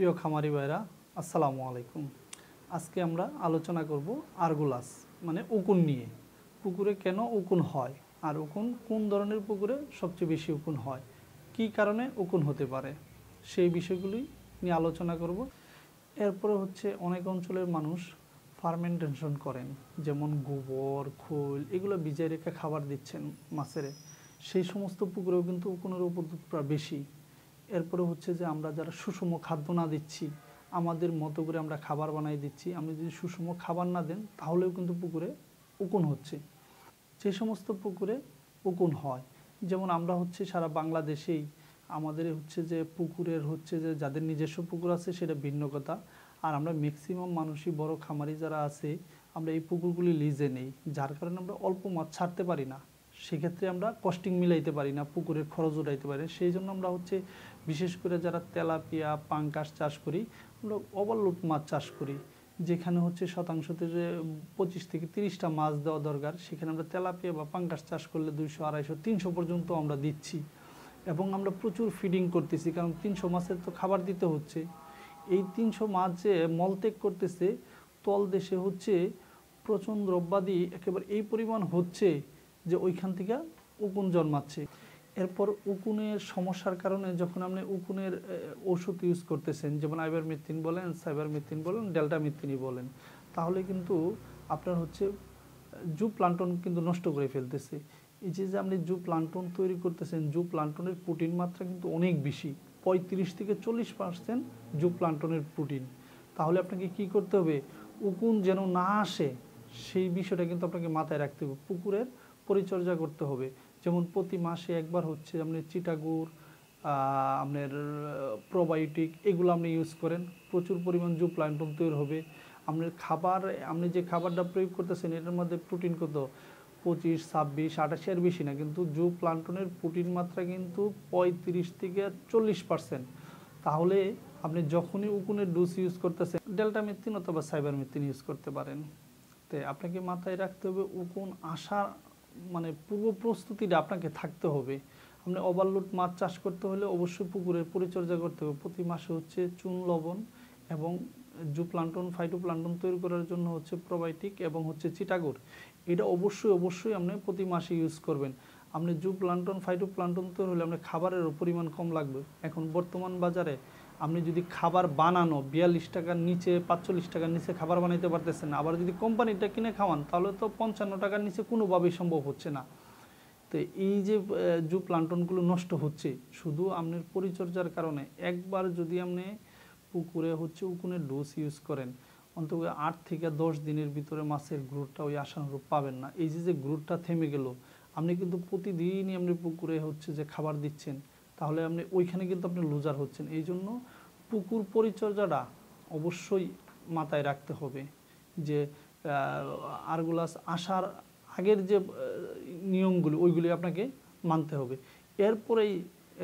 প্রিয় খামারি ভাইরা, আসসালামু আলাইকুম। আজকে আমরা আলোচনা করব আরগুলাস মানে উকুন নিয়ে। পুকুরে কেন উকুন হয়, আর উকুন কোন ধরনের পুকুরে সবচেয়ে বেশি উকুন হয়, কি কারণে উকুন হতে পারে, সেই বিষয়গুলি নিয়ে আলোচনা করব। এরপরে অনেক অঞ্চলের মানুষ ফার্মেন্টেশন করেন, যেমন গোবর, খোল এগুলো ভিজিয়ে রেখে খাবার দিচ্ছেন মাছের, সেই সমস্ত পুকুরেও কিন্তু উকুনের উপদ্রবটা বেশি। এরপরে যে আমরা যারা সুষম খাদ্য না দিচ্ছি, আমাদের মতো করে আমরা খাবার বানাই দিচ্ছি, আপনি যদি সুষম খাবার না দেন তাহলেও কিন্তু পুকুরে উকুন হচ্ছে। যে সমস্ত পুকুরে উকুন হয়, যেমন আমরা সারা বাংলাদেশেই আমাদের যে পুকুরের যে যাদের নিজস্ব পুকুর আছে সেটা ভিন্ন কথা, আর আমরা ম্যাক্সিমাম মানুষই বড় খামারি যারা আছে আমরা এই পুকুরগুলি লিজে নেই, যার কারণে আমরা অল্প মাছ ছাড়তে পারি না। সেক্ষেত্রে আমরা কস্টিং মিলাইতে পারি না, পুকুরের খরচ উঠাইতে পারি না। সেই জন্য আমরা বিশেষ করে যারা তেলাপিয়া পাঙ্কাশ চাষ করি, আমরা ওভারলোড মাছ চাষ করি, যেখানে শতাংশতে যে 25 থেকে 30টা মাছ দেওয়া দরকার, সেখানে আমরা তেলাপিয়া বা পাঙ্কাশ চাষ করলে 200, 250, 300 পর্যন্ত আমরা দিচ্ছি। এবং আমরা প্রচুর ফিডিং করতেছি, কারণ 300 মাছের তো খাবার দিতে হচ্ছে। এই 300 মাছ যে মলত্যাগ করতেছে, তলদেশে প্রচণ্ড দ্রব্যাদি একেবারে এই পরিমাণ হচ্ছে যে ওইখান থেকে উকুন জন্মাচ্ছে। এরপর উকুনের সমস্যার কারণে যখন আপনি উকুনের ওষুধ ইউজ করতেছেন, যেমন আইভারমেকটিন বলেন, সাইবারমেকটিন বলেন, ডেল্টামেকটিনই বলেন, তাহলে কিন্তু আপনার জু প্লান্টন কিন্তু নষ্ট করে ফেলতেছে। এই যে আপনি জু প্লান্টন তৈরি করতেছেন, জু প্লান্টনের প্রোটিন মাত্রা কিন্তু অনেক বেশি, 35 থেকে 40% জু প্লান্টনের প্রোটিন। তাহলে আপনাকে কি করতে হবে, উকুন যেন না আসে সেই বিষয়টা কিন্তু আপনাকে মাথায় রাখতে হবে। পুকুরের পরিচর্যা করতে হবে, যেমন প্রতি মাসে একবার আপনার চিটাগুড়, আপনার প্রোবায়োটিক এগুলো আপনি ইউজ করেন, প্রচুর পরিমাণ জু প্লান্টন তৈরি হবে। আপনার খাবার, আপনি যে খাবারটা প্রয়োগ করতেছেন এটার মধ্যে প্রোটিন কত 25, 26, 28 এর বেশি না, কিন্তু জু প্লান্টনের প্রোটিন মাত্রা কিন্তু 35 থেকে 40%। তাহলে আপনি যখনই উকুনের ডোজ ইউজ করতেছেন ডেল্টামেকটিন অথবা সাইবারমেকটিন ইউজ করতে পারেন। তো আপনাকে মাথায় রাখতে হবে উকুন আসার মানে পূর্ব প্রস্তুতিটা আপনাকে থাকতে হবে। আপনি ওভারলোড মাছ চাষ করতে হলে অবশ্যই পুকুরের পরিচর্যা করতে হবে। প্রতি মাসে চুন, লবণ এবং জু প্লান্টন, ফাইটোপ্লান্টন তৈরি করার জন্য প্রোবায়োটিক এবং চিটাগুড়, এটা অবশ্যই আপনি প্রতি মাসে ইউজ করবেন। আপনি জু প্লান্টন, ফাইটোপ্লান্টন তৈরি হলে আপনার খাবারের পরিমাণ কম লাগবে। এখন বর্তমান বাজারে আপনি যদি খাবার বানানো 42 টাকার নিচে, 45 টাকার নিচে খাবার বানাইতে পারতেছেন না, আবার যদি কোম্পানিটা কিনে খাওয়ান তাহলে তো 55 টাকার নিচে কোনোভাবেই সম্ভব হচ্ছে না। তো এই যে জু প্লান্টনগুলো নষ্ট হচ্ছে শুধু আপনার পরিচর্যার কারণে। একবার যদি আপনি পুকুরে উকুনের ডোজ ইউজ করেন, অন্তত 8 থেকে 10 দিনের ভিতরে মাছের গ্রোথটা ওই আশানুরূপ পাবেন না। এই যে গ্রোথটা থেমে গেল, আপনি কিন্তু প্রতিদিনই আপনি পুকুরে যে খাবার দিচ্ছেন, তাহলে আপনি ওইখানে কিন্তু আপনি লুজার হচ্ছেন। এই জন্য পুকুর পরিচর্যাটা অবশ্যই মাথায় রাখতে হবে, যে আরগুলাস আসার আগের যে নিয়মগুলি ওইগুলি আপনাকে মানতে হবে।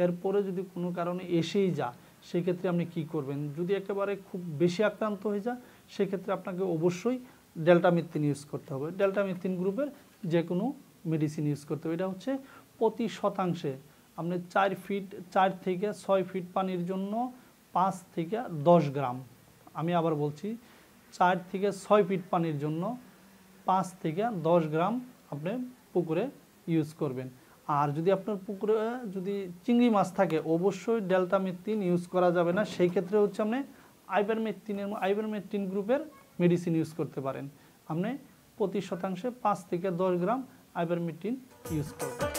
এরপরে যদি কোনো কারণে এসেই যায়, সেক্ষেত্রে আপনি কি করবেন, যদি একেবারে খুব বেশি আক্রান্ত হয়ে যায় সেক্ষেত্রে আপনাকে অবশ্যই ডেল্টামেকটিন ইউজ করতে হবে। ডেল্টামেকটিন গ্রুপের যে কোনো মেডিসিন ইউজ করতে হবে। এটা প্রতি শতাংশে আপনি 4 থেকে 6 ফিট পানির জন্য 5 থেকে 10 গ্রাম, আমি আবার বলছি 4 থেকে 6 ফিট পানির জন্য 5 থেকে 10 গ্রাম আপনি পুকুরে ইউজ করবেন। আর যদি আপনার পুকুরে যদি চিংড়ি মাছ থাকে অবশ্যই ডেল্টামেকটিন ইউজ করা যাবে না, সেই ক্ষেত্রে আপনি আইভারমেকটিন গ্রুপের মেডিসিন ইউজ করতে পারেন। আপনি প্রতি শতাংশে 5 থেকে 10 গ্রাম আইভারমেকটিন ইউজ করবেন।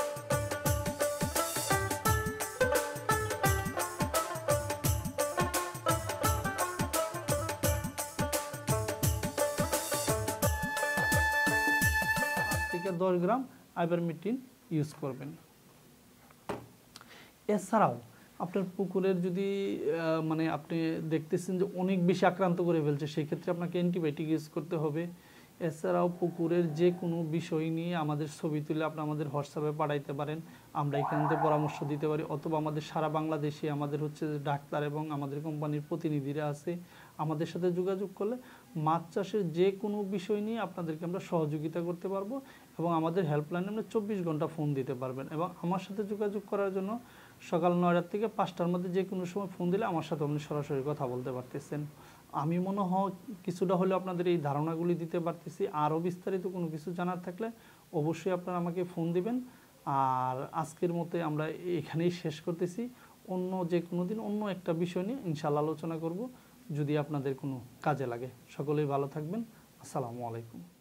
থেকে 10 গ্রাম আইভারমেকটিন ইউজ করবেন। এছাড়াও আপনার পুকুরের যদি মানে আপনি দেখতেছেন যে অনেক বেশি আক্রান্ত করে ফেলছে, সেই ক্ষেত্রে আপনাকে অ্যান্টিবায়োটিক ইউজ করতে হবে। এছাড়াও পুকুরের যে কোনো বিষয় নিয়ে আমাদের ছবি তুলে আপনি আমাদের হোয়াটসঅ্যাপে পাঠাইতে পারেন, আমরা এখান থেকে পরামর্শ দিতে পারি। অথবা আমাদের সারা বাংলাদেশে আমাদের ডাক্তার এবং আমাদের কোম্পানির প্রতিনিধিরা আছে, আমাদের সাথে যোগাযোগ করলে মাছ চাষের যে কোনো বিষয় নিয়ে আপনাদেরকে আমরা সহযোগিতা করতে পারবো। এবং আমাদের হেল্পলাইনে আপনি 24 ঘন্টা ফোন দিতে পারবেন। এবং আমার সাথে যোগাযোগ করার জন্য সকাল 9টার থেকে 5টার মধ্যে যে কোনো সময় ফোন দিলে আমার সাথে আপনি সরাসরি কথা বলতে পারতেছেন। আমি মনে হয় কিছুটা হলেও আপনাদের এই ধারণাগুলি দিতে পারতেছি। আরও বিস্তারিত কোনো কিছু জানার থাকলে অবশ্যই আপনারা আমাকে ফোন দিবেন। আর আজকের মতো আমরা এখানেই শেষ করতেছি। অন্য যে কোনো দিন অন্য একটা বিষয় নিয়ে ইনশাআল্লাহ আলোচনা করব, যদি আপনাদের কোনো কাজে লাগে। সকলেই ভালো থাকবেন। আসসালামু আলাইকুম।